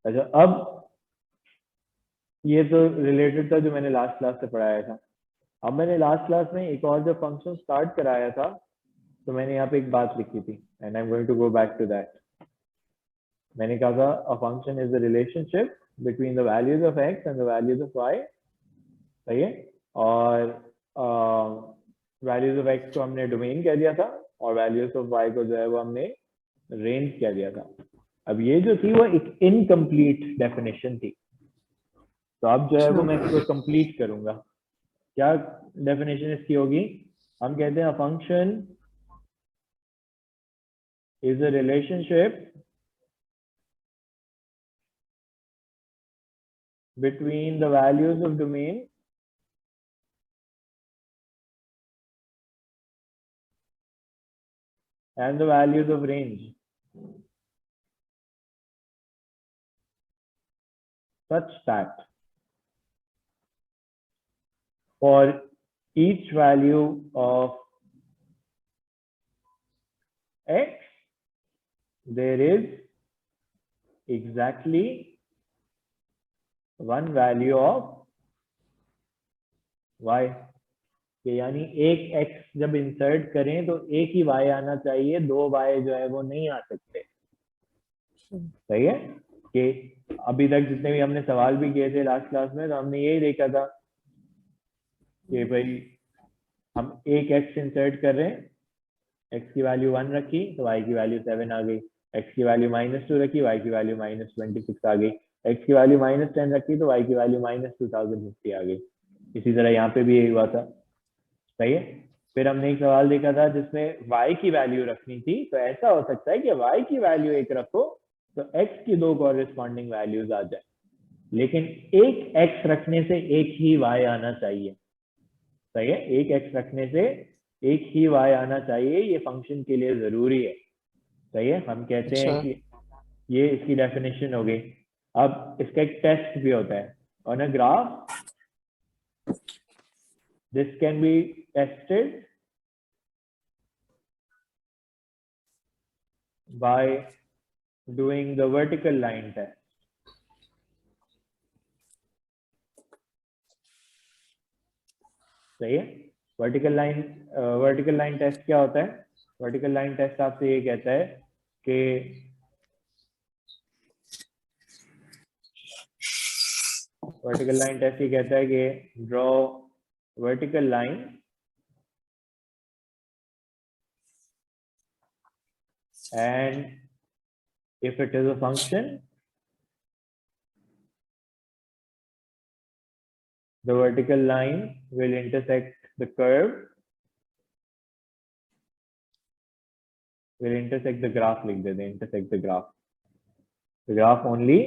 अच्छा, अब ये तो रिलेटेड था जो मैंने लास्ट क्लास से पढ़ाया था। अब मैंने लास्ट क्लास में एक और जो फंक्शन स्टार्ट कराया था, तो मैंने यहाँ पे एक बात लिखी थी, and I am going to go back to that. मैंने कहा था a function is the relationship between the values of x and the values of y, सही है। और वैल्यूज ऑफ एक्स को हमने डोमेन कह दिया था, और वैल्यूज ऑफ वाई को जो है वो हमने रेंज कह दिया था। अब ये जो थी वो एक इनकम्प्लीट डेफिनेशन थी, तो अब जो है वो मैं इसको कंप्लीट करूंगा। क्या डेफिनेशन इसकी होगी? हम कहते हैं function is a relationship between the values of domain and the values of range such that for each value of x there is exactly one value of y, कि यानी एक x जब इंसर्ट करें तो एक ही y आना चाहिए, दो y जो है वो नहीं आ सकते। सही है कि अभी तक जितने भी हमने सवाल भी किए थे लास्ट क्लास में, तो हमने यही देखा था कि भाई हम एक x इंसर्ट कर रहे हैं, x की वैल्यू 1 रखी तो y की वैल्यू 7 आ गई, x की वैल्यू -2 रखी, y की वैल्यू -26 आ गई, x की वैल्यू -10 रखी तो y की वैल्यू -2050 आ गई। इसी तरह यहाँ पे भी यही हुआ था, सही है। फिर हमने एक सवाल देखा था जिसमें y की वैल्यू रखनी थी, तो ऐसा हो सकता है कि y की वैल्यू 1 रखो तो x की दो कॉरेस्पॉन्डिंग वैल्यूज आ जाए, लेकिन एक x रखने से एक ही y आना चाहिए। सही है, एक x रखने से एक ही y आना चाहिए, ये फंक्शन के लिए जरूरी है। सही है, हम कहते हैं कि ये इसकी डेफिनेशन हो गई। अब इसका एक टेस्ट भी होता है, on a graph this can be tested by doing the vertical line test. सही है, वर्टिकल लाइन टेस्ट क्या होता है? वर्टिकल लाइन टेस्ट आपसे ये कहता है कि वर्टिकल लाइन टेस्ट ये कहता है कि draw vertical line and if it is a function, the vertical line will intersect the curve, will intersect the graph, लिख देते हैं intersect the graph only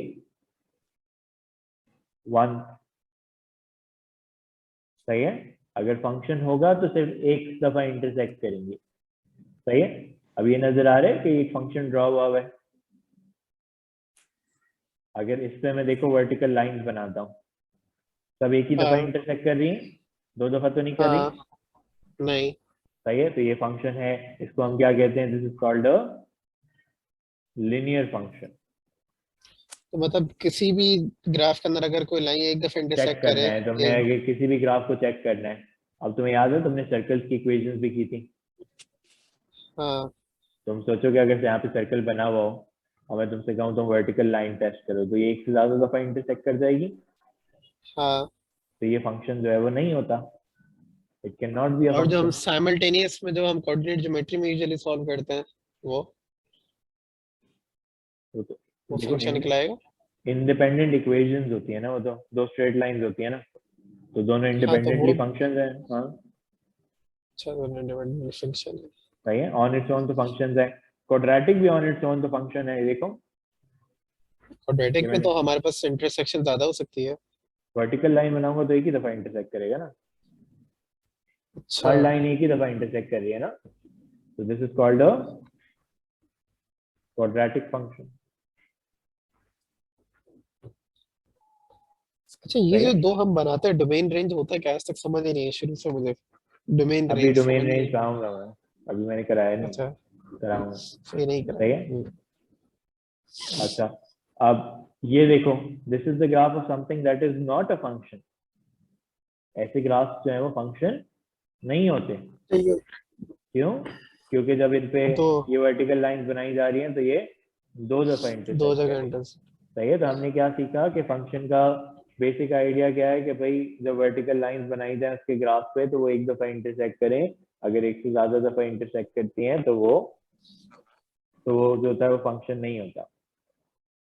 once। सही है, अगर फंक्शन होगा तो सिर्फ एक दफा इंटरसेक्ट करेंगे। सही है, अब ये नजर आ रहा है कि एक फंक्शन ड्रॉ हुआ है। अगर इस पे मैं देखो वर्टिकल लाइंस बनाता हूँ, सब एक ही दफा इंटरसेक्ट कर रही हैं, दो दफा तो नहीं कर रही। नहीं। सही है, तो ये फंक्शन है, इसको हम क्या कहते हैं? This is called a linear function. तो मतलब किसी भी ग्राफ के अंदर अगर कोई लाइन एक दफा चेक इंटरसेक्ट करना करे है तुमने, अगर किसी भी ग्राफ को चेक करना है। अब तुम्हें याद है तुमने सर्कल्स की इक्वेशंस भी की थी। हाँ तुम सोचोगे अगर यहाँ पे सर्कल बना हुआ हो और मैं तुमसे कहूँ तुम वर्टिकल लाइन टेस्ट करो, तो ये एक से ज्यादा दफा इंटरसेक्ट कर जाएगी, हाँ। तो ये फंक्शन जो है वो नहीं होता, it can not be a और जो हम फंक्शन। साइमल्टेनियस में जो हम कोऑर्डिनेट ज्योमेट्री में यूजुअली सॉल्व करते हैं वो तो वो देखो, फंक्शन निकलाएगा। इंडिपेंडेंट इक्वेशंस होती है ना, वो तो दो स्ट्रेट लाइंस होती है ना, तो दोनों हाँ तो वो इंडिपेंडेंटली फंक्शंस हैं। हाँ अच्छा फंक्शन है। सही है, ऑन इट्स ओन तो फंक्शंस है। क्वाड्रेटिक भी ऑन इट्स ओन तो फंक्शन है, ये देखो। ये क्वाड्रेटिक में मैंने तो हमारे पास इंटरसेक्शन ज्यादा हो सकती है। वर्टिकल लाइन बनाऊंगा तो एक ही दफा इंटरसेक्ट करेगा ना, अच्छा। हर लाइन एक ही दफा इंटरसेक्ट कर रही है ना, तो this is called a quadratic function. अच्छा ये सही जो है, दो हम बनाते हैं डोमेन रेंज होता है क्या? आज तक समझ ही नहीं है शुरू से मुझे। डोमेन अभी रेंज समझ डोमेन नहीं रेंज है। कराऊंगा मैं, अभी मैंने कराया नहीं, अच्छा कराऊंगा। ये नहीं करा। सही है, अच्छा। अब ये देखो, this is the graph of something that is not a function. ऐसे ग्राफ्स जो है वो फंक्शन नहीं होते। ठीक है। क्यों? क्योंकि जब इन पे तो ये वर्टिकल लाइंस बनाई जा रही हैं तो ये दो दफा दो इंटरसेक्ट कर जगह रही हैं। इंटर्स। सही है। तो हमने क्या सीखा कि फंक्शन का बेसिक आइडिया क्या है कि भाई जब वर्टिकल लाइंस बनाई जाए उसके ग्राफ पे तो वो एक दफा इंटरसेक्ट करें। अगर एक से ज्यादा दफा इंटरसेक्ट करती हैं तो वो जो होता है वो फंक्शन नहीं होता।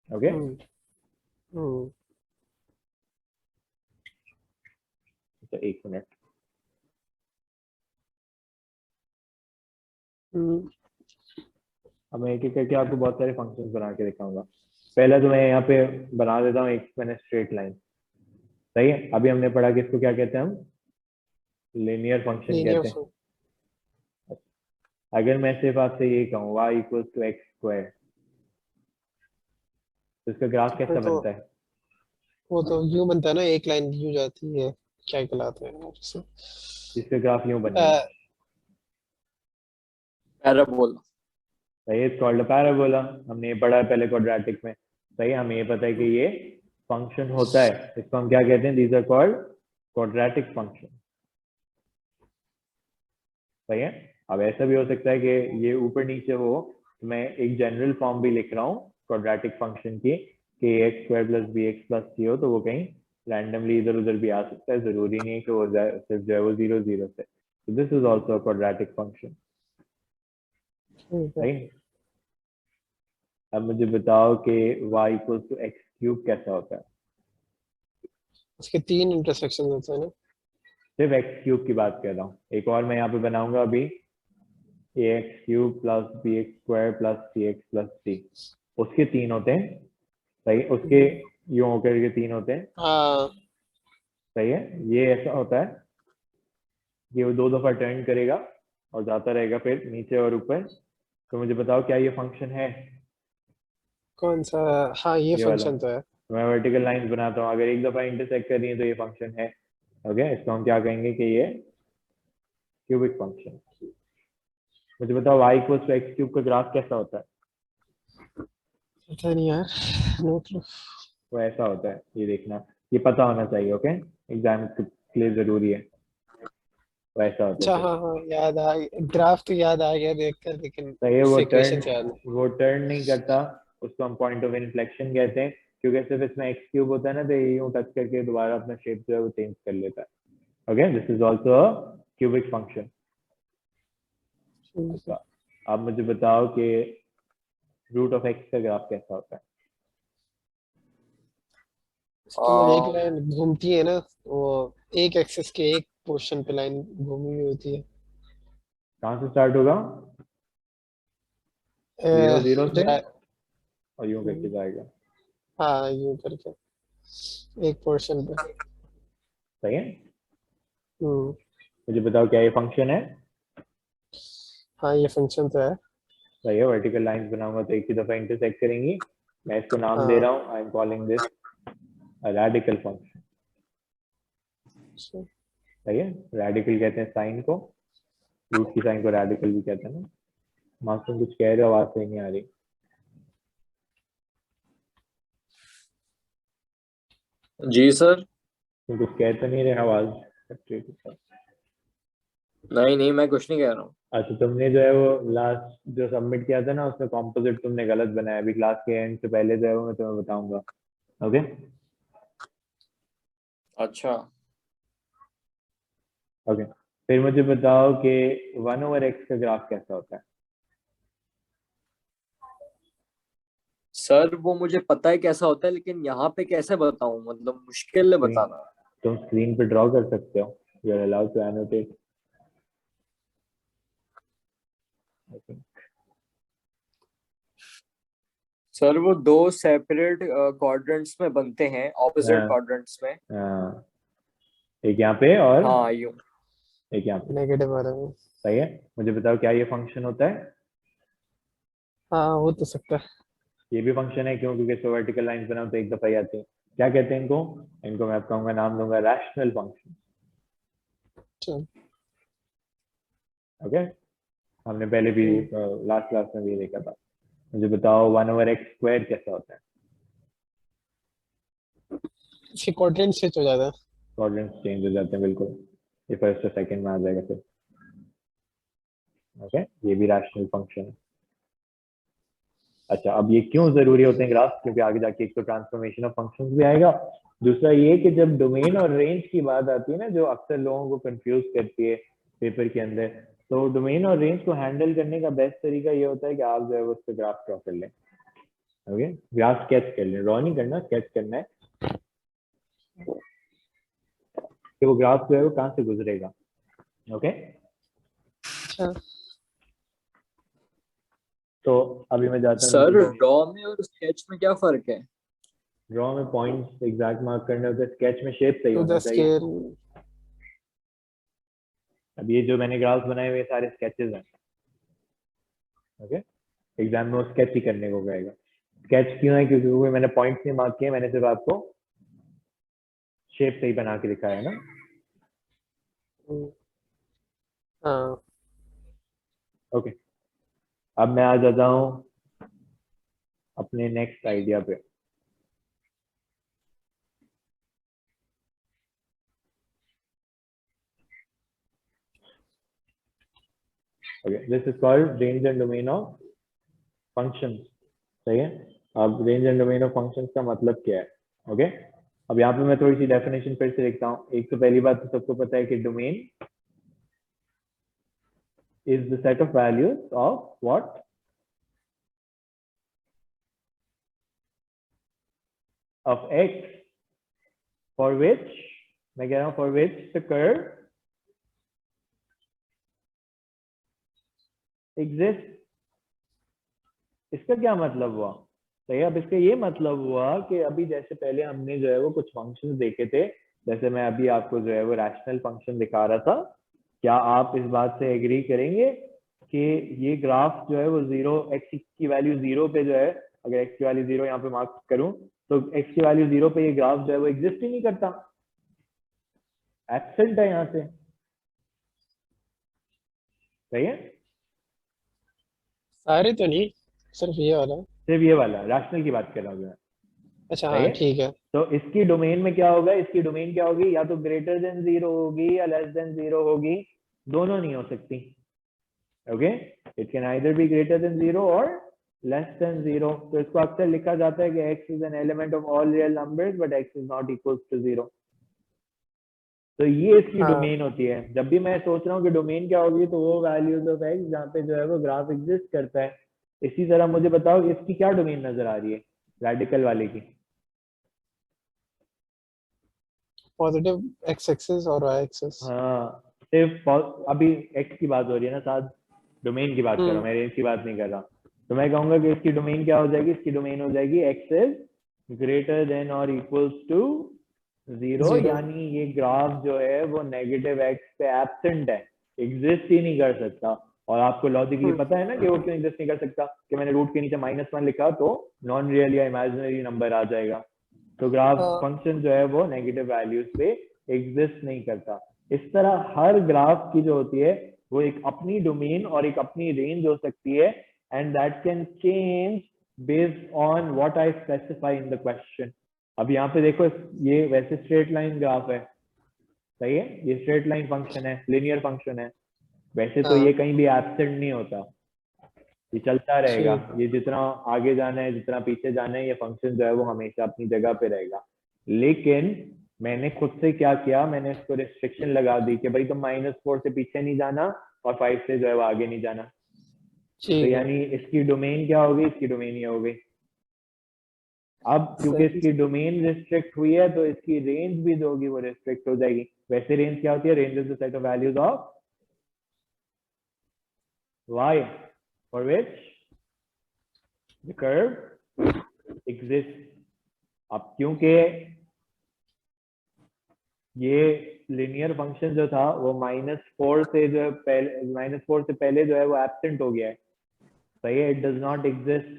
ओके। हम्म। हम्म। तो एक मिनट। हम्म। अब मैं एक एक करके आपको बहुत सारे फंक्शंस बना के दिखाऊंगा। पहले तो मैं यहाँ पे बना देता हूँ एक मैंने स्ट्रेट लाइन। सही है। अभी हमने पढ़ा कि इसको क्या कहते हैं हम, लिनियर फंक्शन लीनियर कहते हैं। अगर मैं सिर्फ आपसे ये कहूँ y equal to x square तो इसका ग्राफ कैसा फिर तो बनता है? वो तो यूं बनता है ना, एक लाइन यूं जाती है, क्या कहलाते हैं यार उसे? इसका ग्राफ यूं बनेगा। अ, पैराबोला। सही है, कॉल्ड पैराबोला। हमने ये पढ़ा है पहले क्वाड्रेटिक में। सही है। हमें ये पता है कि ये फंक्शन होता है। इसको हम क्या कहते हैं? These are called quadratic function. सही है। अब ऐसा भी हो सकता है कि ये ऊपर नीचे हो, तो मैं एक जनरल फॉर्म भी लिख रहा हूँ क्वाड्रेटिक फंक्शन की कि x square plus b x plus c हो, तो वो कहीं रैंडमली इधर उधर भी आ सकता है। जरूरी नहीं है कि वो सिर्फ जो है वो 0 0 से। तो this is also quadratic function. ठीक है। राइट। अब मुझे बताओ कि y equal to x cube कैसा होता है? उसके तीन इंटरसेक्शन होते हैं ना। सिर्फ एक्स क्यूब की बात कर रहा हूँ। एक और मैं यहाँ पे बनाऊंगा अभी, a x cube plus b x square plus c x plus d. उसके तीन होते हैं। सही। उसके यूं होकर के तीन होते हैं। हाँ। सही है। ये ऐसा होता है कि वो दो दफा टर्न करेगा और जाता रहेगा फिर नीचे और ऊपर। तो मुझे बताओ क्या ये फंक्शन है? कौन सा? हाँ, ये ये वाला। फंक्शन तो है। तो मैं वर्टिकल लाइंस बनाता हूँ, अगर एक दफा इंटरसेक्ट कर रही है तो ये फंक्शन है। ओके। इसको हम क्या कहेंगे कि ये क्यूबिक फंक्शन। मुझे बताओ y equal to x cube का ग्राफ कैसा होता है? पता नहीं यार, नो क्लू। वो ऐसा होता है, ये देखना। ये पता होना चाहिए। ओके। एग्जाम के लिए जरूरी है। वो ऐसा होता है अच्छा, फिर। हाँ हाँ, याद आ गया, ग्राफ तो याद आ गया देखकर, लेकिन तो ये उससे इक्वेशन याद नहीं। वो टर्न नहीं करता। उसको हम पॉइंट ऑफ इन्फ्लेक्शन कहते हैं, क्योंकि सिर्फ इसमें एक्स क्यूब होता है ना, तो ये यूं टच करके दोबारा अपना शेप जो है वो चेंज कर लेता है। Okay. This is also cubic function. ठीक है। अच्छा। अब मुझे बताओ कि रूट ऑफ एक्स का ग्राफ कैसा होता है? उसके अंदर एक लाइन घूमती है ना, वो एक एक्सिस के एक पोर्शन पे लाइन घूमी हुई होती है। कहाँ से स्टार्ट होगा? जीरो जीरो से रा- और यूं करके जाएगा। हाँ, यूं करके एक पोर्शन पे। सही है। हम्म। मुझे बताओ क्या ये फंक्शन है? हाँ, ये फंक्शन तो है। सही है। वर्टिकल लाइंस बनाऊंगा तो एक ही दफा इंटरसेक्ट करेंगी। मैं इसको नाम दे हाँ। रहा हूँ, I am calling this radical function. अच्छा। सही है। रैडिकल कहते हैं साइन को, रूट की साइन को रैडिकल भी कहते हैं ना। मासूम कुछ कह रहे हो, आवाज सही नहीं आ रही। जी सर। तुम कुछ कह तो नहीं रहे, आवाज। नहीं नहीं, मैं कुछ नहीं कह रहा हूँ। अच्छा, तुमने जो है वो लास्ट जो सबमिट किया था ना उसमें कॉम्पोजिट तुमने गलत बनाया। अभी क्लास के एंड से पहले जो है वो मैं तुम्हें बताऊंगा। ओके। अच्छा ओके। फिर मुझे बताओ कि 1/x का ग्राफ कैसा होता है? सर, वो मुझे पता है कैसा होता है, लेकिन यहाँ पे कैसे बताऊं, मतलब मुश्किल है स्क्रीन बताना। तुम स्क्रीन पे ड्रॉ कर सकते हो। You are allowed to annotate. Sir, वो दो सेपरेट क्वाड्रेंट्स में बनते हैं, ऑपोजिट हाँ क्वाड्रेंट्स में। हाँ। एक यहाँ पे और हाँ, यूं। एक यहाँ पे। नेगेटिव आ रहा है। सही है। मुझे बताओ क्या ये फंक्शन होता है? हाँ, हो तो सकता है। ये भी फंक्शन है। क्यों? क्योंकि इसको वर्टिकल लाइंस बनाओ तो एक दफा ही आती है। क्या कहते हैं इनको? इनको मैं आपका कहूंगा, नाम दूंगा रैशनल फंक्शन। चल। ओके। हमने पहले भी हम्म। लास्ट क्लास में भी देखा था। मुझे बताओ 1/x स्क्वायर कैसा होता है? इसके क्वाड्रेंट स्विच हो जाता है। कोऑर्डिनेट्स चेंज हो जाते हैं, बिल्कुल। ये फर्स्ट और सेकंड में आ जाएगा फिर। ओके, ये भी रैशनल फंक्शन है। अच्छा, अब ये क्यों जरूरी होते हैं ग्राफ? क्योंकि आगे जाके एक तो ट्रांसफॉर्मेशन ऑफ फंक्शंस भी आएगा, दूसरा ये कि जब डोमेन और रेंज की बात आती है ना, जो अक्सर लोगों को कंफ्यूज करती है पेपर के अंदर, तो डोमेन और रेंज को हैंडल करने का बेस्ट तरीका ये होता है कि आप जो है उस पर ग्राफ ड्रॉ कर लें। ओके, ग्राफ स्केच कर लें, ड्रॉ नहीं करना, स्केच करना है कि वो ग्राफ जो है वो कहाँ से गुजरेगा। ओके, अच्छा, तो अभी मैं जाता हूँ सर नीचे। ड्रॉ में और स्केच में क्या फर्क है? ड्रॉ में पॉइंट्स एग्जैक्ट मार्क करने होते हैं, स्केच में शेप सही टू होना द चाहिए। स्केल। अब ये जो मैंने ग्राफ बनाए हुए सारे स्केचेस हैं। ओके, एग्जाम में वो स्केच ही करने को कहेगा। स्केच क्यों है? क्योंकि वो मैंने पॉइंट्स नहीं मार्क किए, मैंने सिर्फ आपको शेप सही बना के दिखाया है ना। हाँ, ओके, अब मैं आ जाता हूँ अपने नेक्स्ट आइडिया पे। Okay, this is called range and domain of functions. सही है। अब range and domain of functions का मतलब क्या है? ओके, अब यहाँ पे मैं थोड़ी सी डेफिनेशन फिर से लिखता हूँ। एक तो पहली बात तो सबको पता है कि domain is the set of values of what? Of x for which, मैं कह रहा हूँ for which the curve exists। इसका क्या मतलब हुआ? सही है। अब इसका ये मतलब हुआ कि अभी जैसे पहले हमने जो है वो कुछ फंक्शंस देखे थे, जैसे मैं अभी आपको जो है वो रैशनल फंक्शन दिखा रहा था। क्या आप इस बात से एग्री करेंगे कि ये ग्राफ जो है वो जीरो, एक्स की वैल्यू जीरो पे जो है, अगर एक्स की वैल्यू जीरो यहाँ पे मार्क करूं तो एक्स की वैल्यू जीरो पे ये ग्राफ जो है वो एग्जिस्ट ही नहीं करता, एब्सेंट है यहाँ से। सही है। सारे तो नहीं, सिर्फ ये वाला। सिर्फ ये वाला रैशनल की बात कर रहा हूँ मैं। अच्छा सही हाँ है। ठीक है। तो इसकी डोमेन में क्या होगा? इसकी डोमेन क्या होगी? या तो ग्रेटर देन जीरो होगी या लेस देन जीरो होगी, दोनों नहीं हो सकती। Okay, it can either be greater than zero और लेस देन जीरो। तो इसको अक्सर लिखा जाता है कि x is an element of all real numbers but x is not equal to zero. तो ये इसकी हाँ डोमेन होती है। जब भी मैं सोच रहा हूँ कि डोमेन क्या होगी, तो वो वैल्यूज ऑफ x जहाँ पे जो है वो ग्राफ एग्जिस्ट करता है। इसी तरह मुझे बताओ इसकी क्या डोमेन नजर आ रही है रेडिकल वाले की? पॉजिटिव एक्स एक्सिस और वाई एक्सिस। हाँ, सिर्फ अभी x की बात हो रही है ना, साथ डोमेन की बात कर रहा हूँ, हम्म। मैं रेंज की बात नहीं कर रहा। तो मैं कहूंगा कि इसकी डोमेन क्या हो जाएगी? इसकी डोमेन हो जाएगी x इज ग्रेटर देन और इक्वल्स टू जीरो, जीरो। यानी ये ग्राफ जो है वो नेगेटिव x पे एब्सेंट है, एग्जिस्ट ही नहीं कर सकता। और आपको लॉजिकली हम्म। पता है ना कि वो क्यों एग्जिस्ट नहीं कर सकता, कि मैंने रूट के नीचे -1 लिखा तो नॉन रियल या इमेजिनरी नंबर आ जाएगा। तो ग्राफ फंक्शन जो है वो नेगेटिव वैल्यूज पे एग्जिस्ट नहीं करता। इस तरह हर ग्राफ की जो होती है वो एक अपनी डोमेन और एक अपनी रेंज हो सकती है, and that can change based on what I specify in the question. अब यहाँ पे देखो, ये वैसे स्ट्रेट लाइन ग्राफ है, सही है, ये स्ट्रेट लाइन फंक्शन है, लिनियर फंक्शन है। वैसे तो ये हाँ कहीं भी एब्सेंट नहीं होता, ये चलता रहेगा। ठीक। ये जितना आगे जाना है, जितना पीछे जाना है, ये फंक्शन जो है वो हमेशा अपनी जगह पे रहेगा। लेकिन मैंने खुद से क्या किया, मैंने इसको रिस्ट्रिक्शन लगा दी कि भाई तुम -4 से पीछे नहीं जाना और 5 से जो है वो आगे नहीं जाना। तो ठीक है। यानी इसकी डोमेन क्या होगी? इसकी डोमेन ये हो गई। अब क्योंकि सही। इसकी डोमेन रिस्ट्रिक्ट हुई है तो इसकी रेंज भी जो होगी वो रिस्ट्रिक्ट हो जाएगी। वैसे रेंज क्या होती है? Range is the set of values of y for which the curve exists। अब क्योंकि ये लिनियर फंक्शन जो था वो -4 से जो पहले, -4 से पहले जो है वो एब्सेंट हो गया है, सही है, it does not exist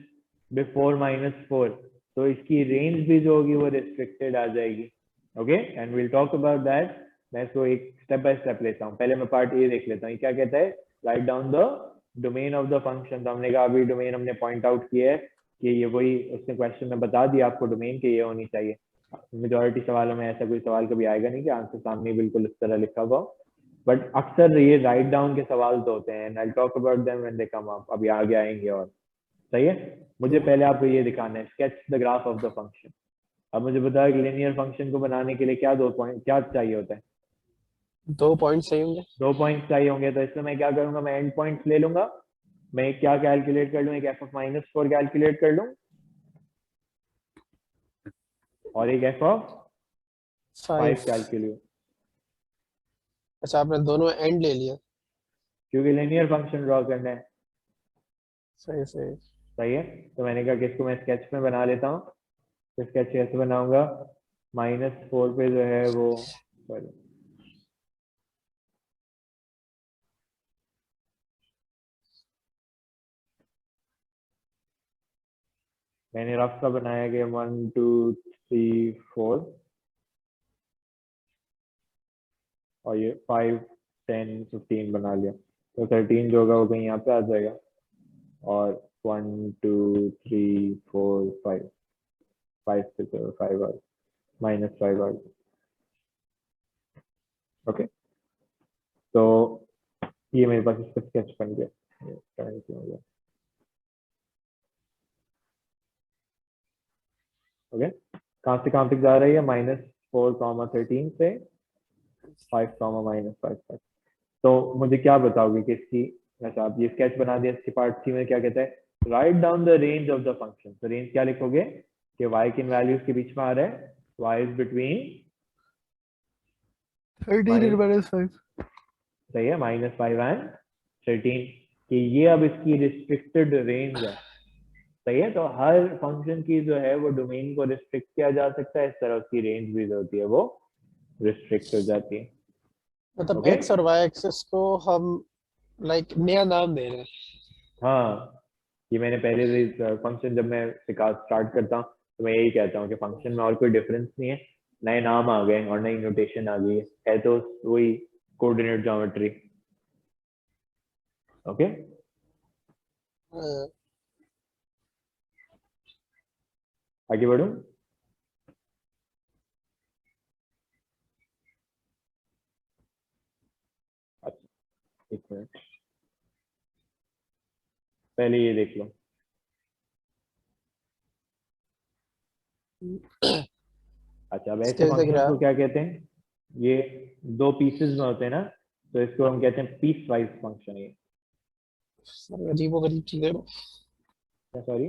before -4। तो इसकी रेंज भी जो होगी वो रिस्ट्रिक्टेड आ जाएगी। Okay, and will talk about that. मैं इसको एक स्टेप बाय स्टेप लेता हूँ। पहले मैं पार्ट ए देख लेता हूँ, क्या कहता है? Write down the domain of the function. तो हमने कहा अभी डोमेन हमने पॉइंट आउट किया है कि ये वही, उसने क्वेश्चन में बता दिया आपको डोमेन कि ये होनी चाहिए। मेजोरिटी सवालों में ऐसा कोई सवाल कभी आएगा नहीं कि आंसर सामने बिल्कुल इस तरह लिखा हुआ, बट अक्सर ये राइट डाउन के सवाल तो होते हैं, I talk about them when they come up, अभी आगे आएंगे। और सही है, मुझे पहले आपको ये दिखाना है, sketch the graph of the function. अब मुझे बताया कि लीनियर फंक्शन को बनाने के लिए क्या दो पॉइंट क्या चाहिए होता है? 2 पॉइंट सही होंगे। 2 पॉइंट चाहिए होंगे, तो इसमें मैं क्या करूंगा, मैं एंड पॉइंट्स ले लूंगा, मैं क्या कैलकुलेट कर लूं, एक एफ ऑफ -4 कैलकुलेट कर लूं और एक एफ ऑफ 5 5। कैलकुलेट, अच्छा, आपने दोनों एंड ले लिया। क्योंकि लीनियर फंक्शन ड्रॉ करना है। सही सही। सही है, तो मैंने कहा कि इसको मैं स्केच में बना लेता हूँ। तो स्केच कैसे बनाऊंगा, -4 पे जो है वो, sorry, मैंने रफ का बनाया कि 1 2 3 4 और ये 5 10 15 बना लिया, तो 13 जो होगा वो कहीं यहाँ पे आ जाएगा, और 1 2 3 4 5 5 से 5 आ, -5 आ। ओके, तो ये मेरे पास इसका स्केच बन गया, ये करंट हो गया। ओके, कहाँ तक जा रही है, -4 13 से 5 -5 तो मुझे क्या बताओगे कि इसकी, अच्छा आप ये स्केच बना दिया, इसकी पार्ट सी में क्या कहता है, write down the range of the function. तो रेंज क्या लिखोगे कि y किन वैल्यूज के बीच में आ रहा है, y इज बिटवीन 13 and -5। सही है, -5 एंड 13, कि ये अब इसकी रिस्ट्रिक्टेड रेंज है। सही है, तो हर फंक्शन की जो है वो डोमेन को रिस्ट्रिक्ट किया जा सकता है, इस तरह उसकी रेंज भी जो होती है वो रिस्ट्रिक्ट हो जाती है। मतलब ओके, एक्स और वाई एक्सिस को हम लाइक नया नाम दे रहे हैं। हाँ, ये मैंने पहले से फंक्शन जब मैं सिखा स्टार्ट करता हूँ तो मैं यही कहता हूँ कि फंक्शन में और कोई डिफरेंस नहीं है, नए नाम आ गए और नई नोटेशन आ गई है तो वही कोऑर्डिनेट ज्योमेट्री। ओके, हाँ, आगे बढ़ूं। अच्छा, एक मिनट, पहले ये देख लो। अच्छा, अब ऐसे स्केच द फंक्शन को ग्राफ। क्या कहते हैं, ये दो पीसेस में होते हैं ना, तो इसको हम कहते हैं पीस वाइज फंक्शन। ये अजीबो गरीब चीजें, सॉरी,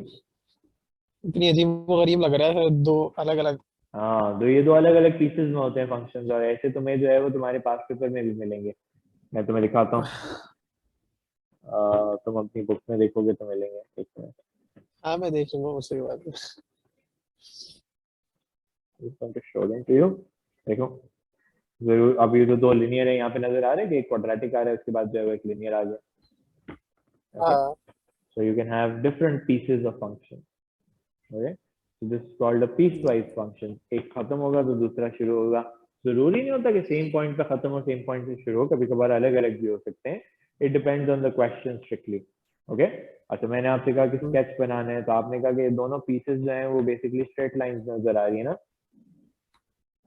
इतनी अजीबो गरीब लग रहा है, दो अलग अलग। हाँ, तो ये दो अलग अलग पीसेस में होते हैं फंक्शन, और ऐसे तुम्हें जो है वो तुम्हारे पास पेपर में भी मिलेंगे, मैं तुम्हें दिखाता हूँ। तुम अपनी बुक में देखोगे तो मिलेंगे, एक मिनट, हाँ, मैं देख लूंगा, उसके बाद। शो दें टू यू, देखो, जरूर। अब ये जो दो लिनियर है यहाँ पे नजर आ रहे हैं कि एक क्वाड्रेटिक आ रहा है, उसके बाद जो है वो एक लिनियर आ गया। ओके, हाँ। So you can have different pieces of function. Okay, so this is called a piecewise function, एक खत्म होगा तो दूसरा शुरू होगा। जरूरी नहीं होता कि सेम पॉइंट पे खत्म हो सेम पॉइंट से शुरू हो, कभी कभार अलग अलग भी हो सकते हैं, it depends on the question strictly. Okay, अच्छा, मैंने आपसे कहा कि स्केच बनाना है, तो आपने कहा कि ये दोनों पीसेस जो हैं वो बेसिकली स्ट्रेट लाइंस नजर आ रही है ना।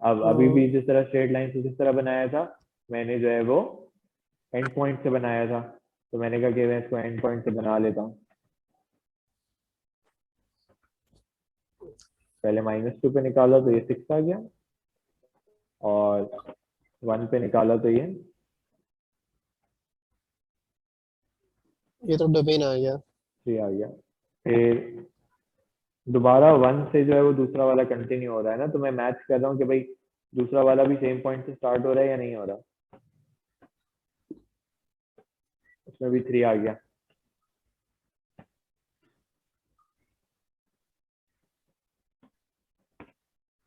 अब अभी भी जिस तरह स्ट्रेट लाइन से जिस तरह बनाया था, मैंने जो है वो एंड पॉइंट से बनाया था, तो मैंने कहा कि मैं इसको एंड पॉइंट से बना लेता हूँ। पहले -2 पे निकाला तो ये 6 आ गया, और 1 पे निकाला तो ये ये तो डोमेन आ गया। 3 आ गया। फिर दोबारा 1 से जो है वो दूसरा वाला कंटिन्यू हो रहा है ना, तो मैं मैच कर रहा हूँ कि भाई दूसरा वाला भी सेम पॉइंट से स्टार्ट हो रहा है या नहीं हो रहा, उसमें भी 3 आ गया।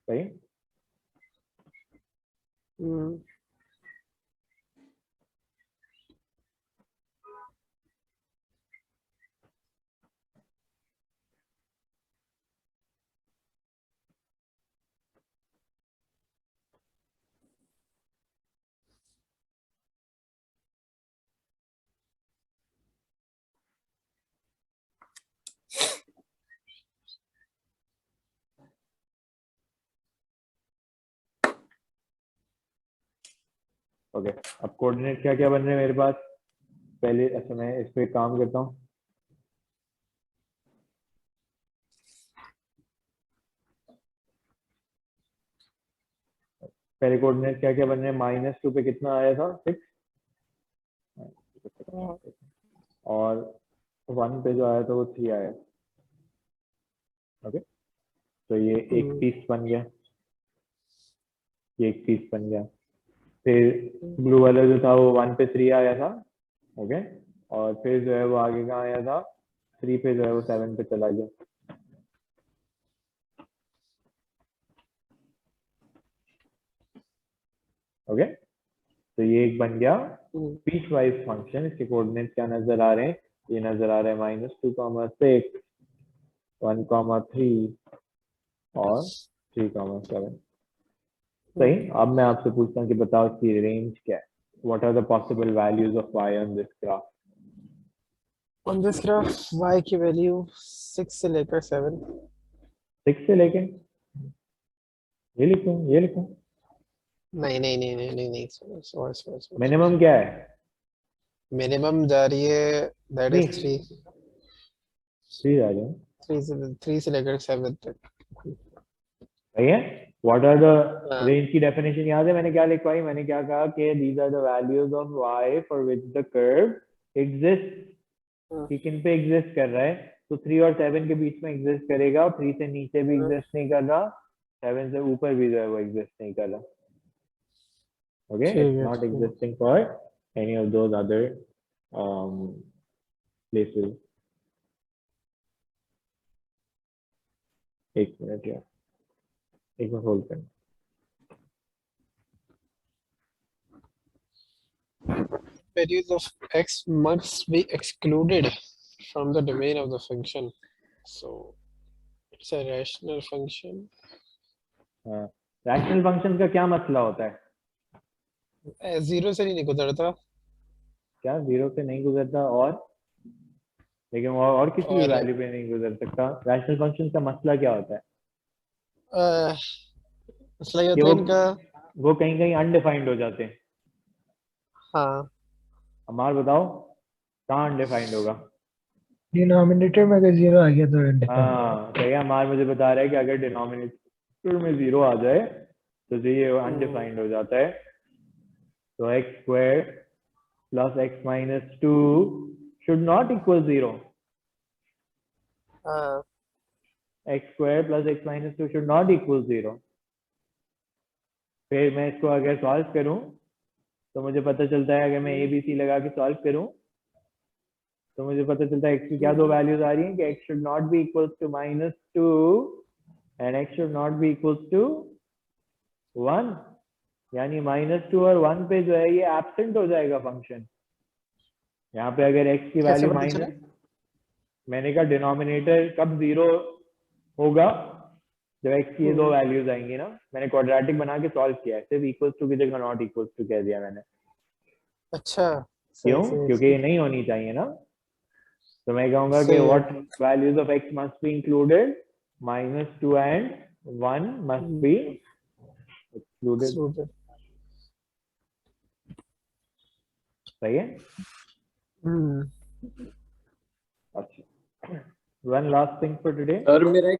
सही, हम्म। ओके, अब कोऑर्डिनेट क्या क्या बन रहे हैं मेरे पास? पहले अच्छा मैं इस पे काम करता हूँ। पहले कोऑर्डिनेट क्या क्या बन रहे हैं? -2 पे कितना आया था? 6, और 1 पे जो आया था वो 3 आया। ओके, तो ये एक पीस बन गया, ये एक पीस बन गया। फिर ब्लू वाला जो था वो 1 पे 3 आया था। ओके, और फिर जो है वो आगे कहाँ आया था? 3 पे जो है वो 7 पे चला गया। ओके, तो ये एक बन गया पीस वाइज फंक्शन। इसके कोऑर्डिनेट क्या नजर आ रहे हैं? ये नजर आ रहे हैं -2, 6, 1, 3 और 3, 7। सही। अब मैं आपसे पूछता हूँ कि बताओ इसकी रेंज क्या है? What are the possible values of y on this graph? On this graph y की वैल्यू 6 से लेकर 7। 6 से लेके ये लिखूं, ये लिखूं? नहीं नहीं नहीं नहीं नहीं नहीं, सॉरी। मिनिमम क्या है? मिनिमम जा रही है, दैट इज 3। 3 आ जाए। 3 से लेकर 7 तक। सही है। व्हाट आर द हाँ, रेंज की डेफिनेशन याद है मैंने क्या लिखवाई? मैंने क्या कहा कि these are the values of y for which the curve exist. हाँ, कि किन पे एग्जिस्ट कर रहा है? तो 3 और 7 के बीच में एग्जिस्ट करेगा। 3 से नीचे भी हाँ, एग्जिस्ट नहीं कर रहा, 7 से ऊपर भी जो है वो एग्जिस्ट नहीं कर रहा। ओके, ठीक इट्स है नॉट ठीक है। Existing for any of those other places. एक मिनट यार, एक मिनट होल्ड करना। Values of x must be excluded from the domain of the function. So it's a rational function. हाँ, रैशनल फंक्शन का क्या मसला होता है? जीरो से नहीं गुजरता। क्या जीरो पे नहीं गुजरता? और लेकिन और किसी भी और वैल्यू पे नहीं गुजर सकता? रैशनल फंक्शन का मसला क्या होता है? मसला ये कि होता है इनका। वो कहीं कहीं अनडिफाइंड हो जाते हैं। हाँ, हमार बताओ कहाँ अनडिफाइंड होगा? डिनोमिनेटर में अगर जीरो आ गया तो डिफाइन। हाँ सही है। हमार मुझे बता रहा है कि अगर डिनोमिनेटर में 0 आ जाए तो ये अनडिफाइंड हो जाता है। तो x² plus x-2 should not equal 0। हाँ, x² plus x-2 should not equal 0। फिर मैं इसको अगर सॉल्व करूं तो मुझे पता चलता है, अगर मैं ए बी सी लगा के सॉल्व करूं तो मुझे पता चलता है x की क्या दो वैल्यूज आ रही हैं कि x should not be equal to -2 and x should not be equal to 1। यानी -2 और 1 पे जो है ये एब्सेंट हो जाएगा फंक्शन। यहाँ पे अगर x की कैसे वैल्यू पता चला? मैंने कहा डिनोमिनेटर कब 0 होगा? जब x की ये दो वैल्यूज आएंगी ना। मैंने क्वाड्रेटिक बना के सॉल्व किया है, सिर्फ इक्वल टू की जगह नॉट इक्वल टू कह दिया मैंने। अच्छा, क्यों? सही क्योंकि सही ये नहीं होनी चाहिए ना। तो मैं कहूंगा कि सही है। What values of x must be included? -2 and 1 must be excluded. Excluded. सही है। हम्म, अच्छा, one last thing for today. Sir मेरा एक